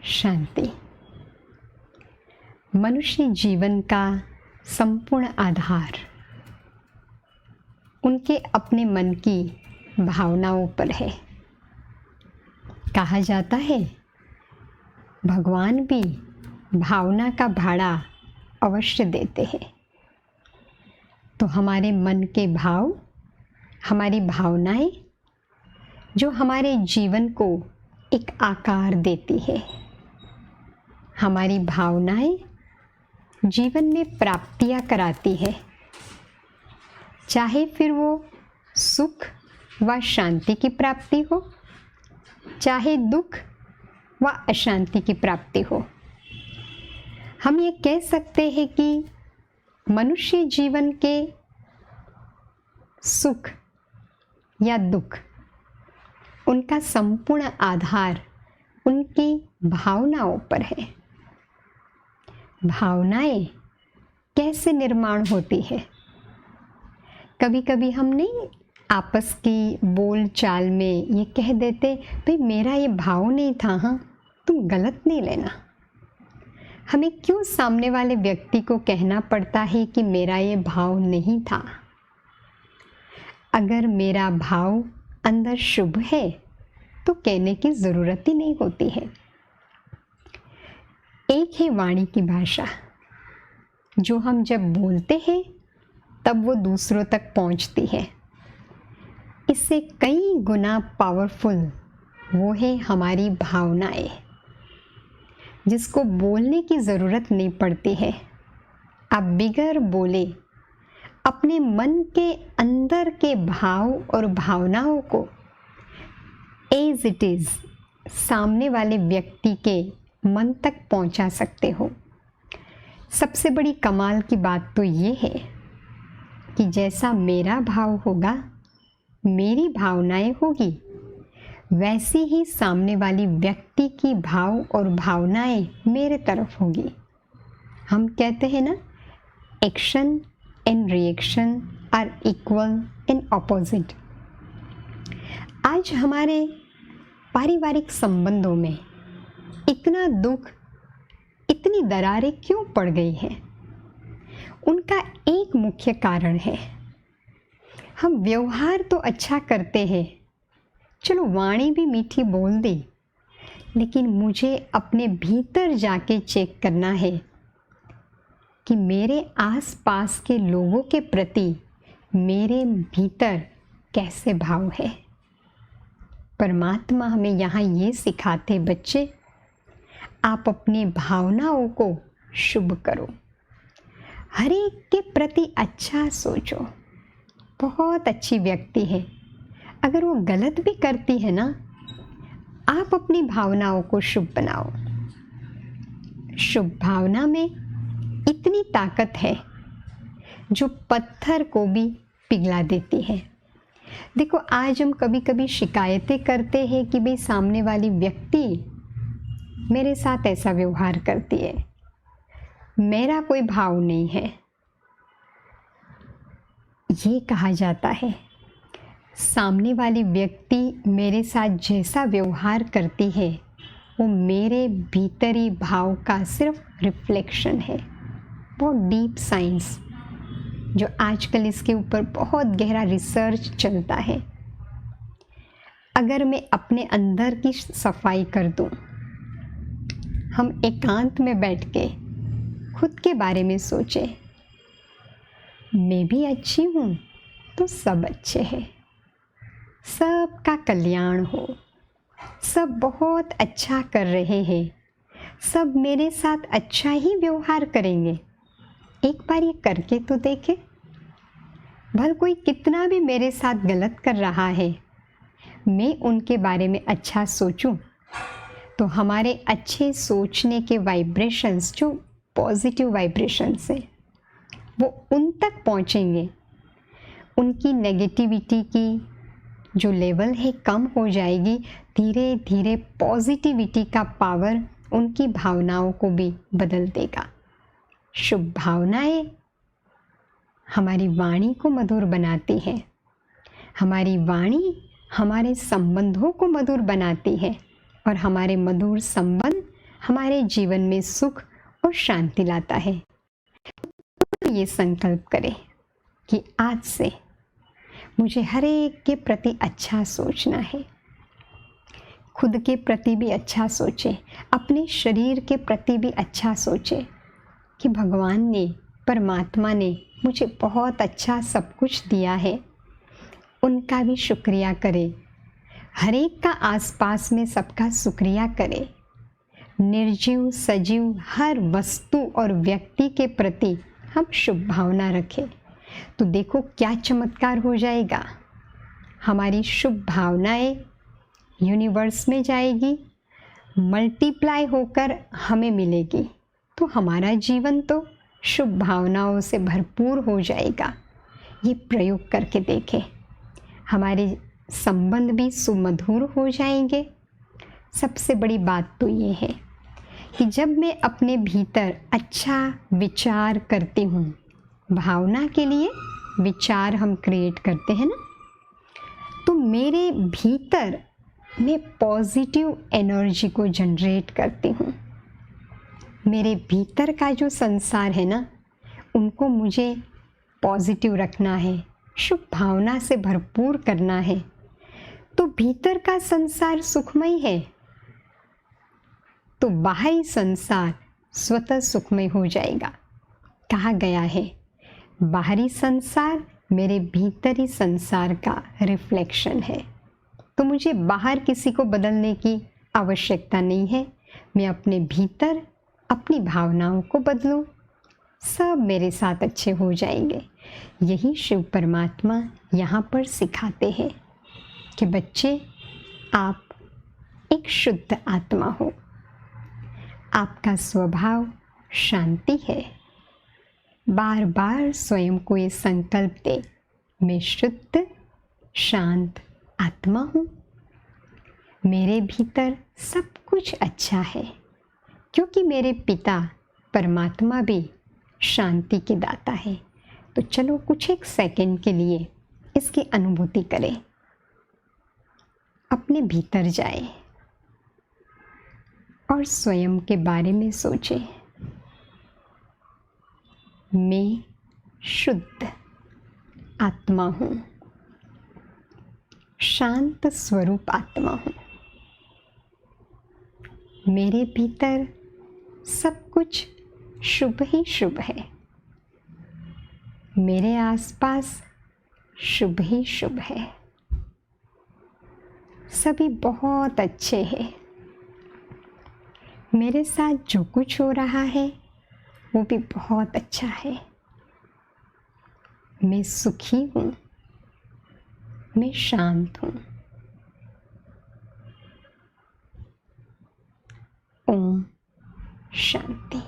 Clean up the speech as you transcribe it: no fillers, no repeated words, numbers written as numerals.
शांति मनुष्य जीवन का संपूर्ण आधार उनके अपने मन की भावनाओं पर है। कहा जाता है भगवान भी भावना का भाड़ा अवश्य देते हैं। तो हमारे मन के भाव, हमारी भावनाएं जो हमारे जीवन को एक आकार देती है। हमारी भावनाएं जीवन में प्राप्तियां कराती है, चाहे फिर वो सुख व शांति की प्राप्ति हो, चाहे दुख व अशांति की प्राप्ति हो। हम ये कह सकते हैं कि मनुष्य जीवन के सुख या दुख उनका संपूर्ण आधार उनकी भावनाओं पर है। भावनाएं कैसे निर्माण होती है? कभी कभी हम नहीं आपस की बोल चाल में ये कह देते, भाई मेरा ये भाव नहीं था, हाँ तुम गलत नहीं लेना। हमें क्यों सामने वाले व्यक्ति को कहना पड़ता है कि मेरा ये भाव नहीं था? अगर मेरा भाव अंदर शुभ है तो कहने की ज़रूरत ही नहीं होती है। एक है वाणी की भाषा, जो हम जब बोलते हैं तब वो दूसरों तक पहुंचती है। इससे कई गुना पावरफुल वो है हमारी भावनाएं, जिसको बोलने की ज़रूरत नहीं पड़ती है। आप बिगर बोले अपने मन के अंदर के भाव और भावनाओं को एज इट इज़ सामने वाले व्यक्ति के मन तक पहुंचा सकते हो। सबसे बड़ी कमाल की बात तो ये है कि जैसा मेरा भाव होगा, मेरी भावनाएं होगी, वैसी ही सामने वाली व्यक्ति की भाव और भावनाएं मेरे तरफ होगी। हम कहते हैं ना, action and reaction are equal and opposite. आज हमारे पारिवारिक संबंधों में इतना दुख, इतनी दरारें क्यों पड़ गई हैं? उनका एक मुख्य कारण है, हम व्यवहार तो अच्छा करते हैं, चलो वाणी भी मीठी बोल दी, लेकिन मुझे अपने भीतर जाके चेक करना है कि मेरे आसपास के लोगों के प्रति मेरे भीतर कैसे भाव है। परमात्मा हमें यहाँ ये सिखाते, बच्चे आप अपनी भावनाओं को शुभ करो, हर एक के प्रति अच्छा सोचो। बहुत अच्छी व्यक्ति है, अगर वो गलत भी करती है ना, आप अपनी भावनाओं को शुभ बनाओ। शुभ भावना में इतनी ताकत है जो पत्थर को भी पिघला देती है। देखो, आज हम कभी कभी शिकायतें करते हैं कि भाई सामने वाली व्यक्ति मेरे साथ ऐसा व्यवहार करती है, मेरा कोई भाव नहीं है। ये कहा जाता है सामने वाली व्यक्ति मेरे साथ जैसा व्यवहार करती है वो मेरे भीतरी भाव का सिर्फ रिफ्लेक्शन है। बहुत डीप साइंस, जो आजकल इसके ऊपर बहुत गहरा रिसर्च चलता है। अगर मैं अपने अंदर की सफाई कर दूं, हम एकांत में बैठ के खुद के बारे में सोचें, मैं भी अच्छी हूँ तो सब अच्छे हैं, सबका कल्याण हो, सब बहुत अच्छा कर रहे हैं, सब मेरे साथ अच्छा ही व्यवहार करेंगे। एक बार ये करके तो देखें। भले कोई कितना भी मेरे साथ गलत कर रहा है, मैं उनके बारे में अच्छा सोचूं तो हमारे अच्छे सोचने के वाइब्रेशंस, जो पॉजिटिव वाइब्रेशंस हैं, वो उन तक पहुंचेंगे। उनकी नेगेटिविटी की जो लेवल है कम हो जाएगी। धीरे धीरे पॉजिटिविटी का पावर उनकी भावनाओं को भी बदल देगा। शुभ भावनाएं हमारी वाणी को मधुर बनाती है, हमारी वाणी हमारे संबंधों को मधुर बनाती है, और हमारे मधुर संबंध हमारे जीवन में सुख और शांति लाता है। तो ये संकल्प करें कि आज से मुझे हर एक के प्रति अच्छा सोचना है। खुद के प्रति भी अच्छा सोचें, अपने शरीर के प्रति भी अच्छा सोचें कि भगवान ने, परमात्मा ने मुझे बहुत अच्छा सब कुछ दिया है, उनका भी शुक्रिया करें। हर एक का आसपास में सबका शुक्रिया करें। निर्जीव सजीव हर वस्तु और व्यक्ति के प्रति हम शुभ भावना रखें, तो देखो क्या चमत्कार हो जाएगा। हमारी शुभ भावनाएं यूनिवर्स में जाएगी, मल्टीप्लाई होकर हमें मिलेगी, तो हमारा जीवन तो शुभ भावनाओं से भरपूर हो जाएगा। ये प्रयोग करके देखें, हमारे संबंध भी सुमधुर हो जाएंगे। सबसे बड़ी बात तो ये है कि जब मैं अपने भीतर अच्छा विचार करती हूँ, भावना के लिए विचार हम क्रिएट करते हैं ना, तो मेरे भीतर मैं पॉजिटिव एनर्जी को जनरेट करती हूँ। मेरे भीतर का जो संसार है ना, उनको मुझे पॉजिटिव रखना है, शुभ भावना से भरपूर करना है, तो भीतर का संसार सुखमय है, तो बाहरी संसार स्वतः सुखमय हो जाएगा। कहा गया है बाहरी संसार मेरे भीतरी संसार का रिफ्लेक्शन है, तो मुझे बाहर किसी को बदलने की आवश्यकता नहीं है। मैं अपने भीतर अपनी भावनाओं को बदलूं, सब मेरे साथ अच्छे हो जाएंगे। यही शिव परमात्मा यहाँ पर सिखाते हैं कि बच्चे, आप एक शुद्ध आत्मा हो, आपका स्वभाव शांति है। बार बार स्वयं को ये संकल्प दे, मैं शुद्ध शांत आत्मा हूँ, मेरे भीतर सब कुछ अच्छा है, क्योंकि मेरे पिता परमात्मा भी शांति के दाता है। तो चलो कुछ एक सेकंड के लिए इसकी अनुभूति करें, अपने भीतर जाए और स्वयं के बारे में सोचें। मैं शुद्ध आत्मा हूँ, शांत स्वरूप आत्मा हूँ, मेरे भीतर सब कुछ शुभ ही शुभ है, मेरे आसपास शुभ ही शुभ है, सभी बहुत अच्छे हैं। मेरे साथ जो कुछ हो रहा है वो भी बहुत अच्छा है। मैं सुखी हूँ, मैं शांत हूँ। ओम शांति।